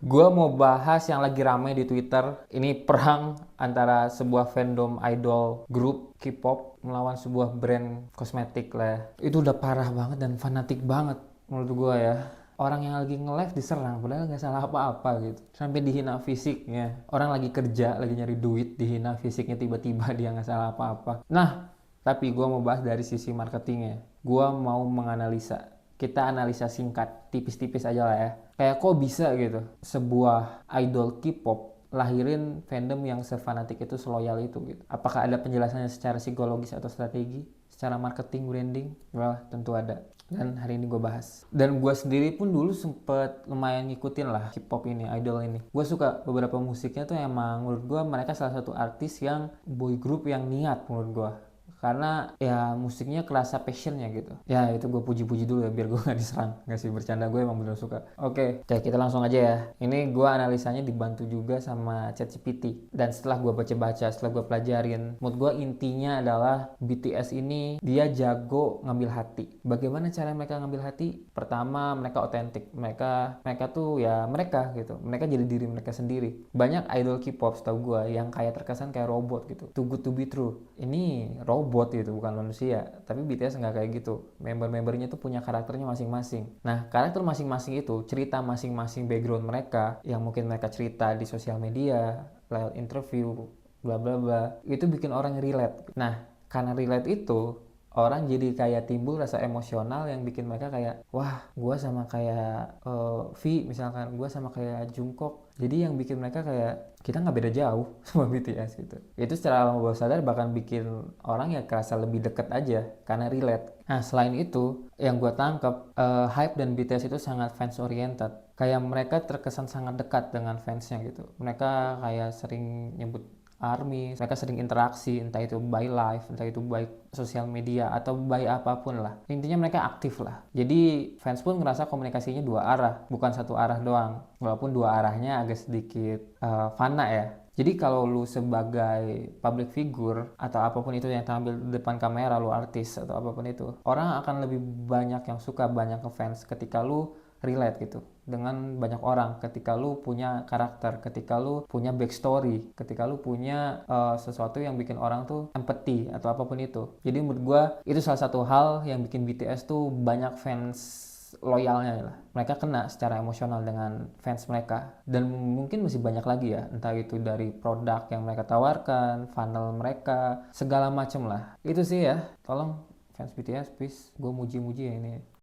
Gue mau bahas yang lagi ramai di Twitter. Ini perang antara sebuah fandom idol grup K-pop melawan sebuah brand kosmetik lah ya. Itu udah parah banget dan fanatik banget menurut gue ya. Orang yang lagi nge-live diserang padahal nggak salah apa-apa gitu. Sampai dihina fisiknya. Orang lagi kerja, lagi nyari duit, dihina fisiknya tiba-tiba dia nggak salah apa-apa. Nah, tapi gue mau bahas dari sisi marketingnya. Gue mau menganalisa, kita analisa singkat, tipis-tipis aja lah ya. Kayak kok bisa gitu, sebuah idol K-pop lahirin fandom yang sefanatik itu, seloyal itu gitu. Apakah ada penjelasannya secara psikologis atau strategi, secara marketing, branding? Wah, tentu ada. Dan hari ini gue bahas. Dan gue sendiri pun dulu sempet lumayan ngikutin lah K-pop ini, idol ini. Gue suka beberapa musiknya tuh, emang menurut gue mereka salah satu artis yang boy group yang niat menurut gue, karena ya musiknya kerasa passionnya gitu. Ya itu gue puji-puji dulu ya biar gue nggak diserang. Nggak sih, bercanda, gue emang bener suka. Oke, kita langsung aja ya. Ini gue analisanya dibantu juga sama ChatGPT. Dan setelah gue baca-baca, setelah gue pelajarin, menurut gue intinya adalah BTS ini dia jago ngambil hati. Bagaimana cara mereka ngambil hati? Pertama, mereka otentik. Mereka tuh ya mereka gitu. Mereka jadi diri mereka sendiri. Banyak idol K-pop setahu gue yang kayak terkesan kayak robot gitu. Too good to be true. Ini robot gitu, bukan manusia. Tapi BTS nggak kayak gitu. Member-membernya tuh punya karakternya masing-masing. Nah, karakter masing-masing itu, cerita masing-masing background mereka, yang mungkin mereka cerita di sosial media, lewat interview, bla bla bla, itu bikin orang relate. Nah, karena relate itu, orang jadi kayak timbul rasa emosional yang bikin mereka kayak, wah gue sama kayak V misalkan, gue sama kayak Jungkook. Jadi yang bikin mereka kayak kita nggak beda jauh sama BTS gitu. Itu secara alam bawah sadar bahkan bikin orang ya kerasa lebih deket aja karena relate. Nah, selain itu yang gue tangkap, Hype dan BTS itu sangat fans oriented. Kayak mereka terkesan sangat dekat dengan fansnya gitu. Mereka kayak sering nyebut ARMY, mereka sering interaksi, entah itu by live, entah itu by sosial media, atau by apapun lah. Intinya mereka aktif lah. Jadi fans pun ngerasa komunikasinya dua arah, bukan satu arah doang. Walaupun dua arahnya agak sedikit fana ya. Jadi kalau lu sebagai public figure atau apapun itu yang tampil di depan kamera, lu artis atau apapun itu, orang akan lebih banyak yang suka, banyak ke fans ketika lu relate gitu dengan banyak orang, ketika lu punya karakter, ketika lu punya backstory, ketika lu punya sesuatu yang bikin orang tuh empathy atau apapun itu. Jadi menurut gue itu salah satu hal yang bikin BTS tuh banyak fans loyalnya lah. Mereka kena secara emosional dengan fans mereka, dan mungkin masih banyak lagi ya, entah itu dari produk yang mereka tawarkan, funnel mereka, segala macem lah. Itu sih ya, tolong fans BTS please, gue muji-muji ya ini.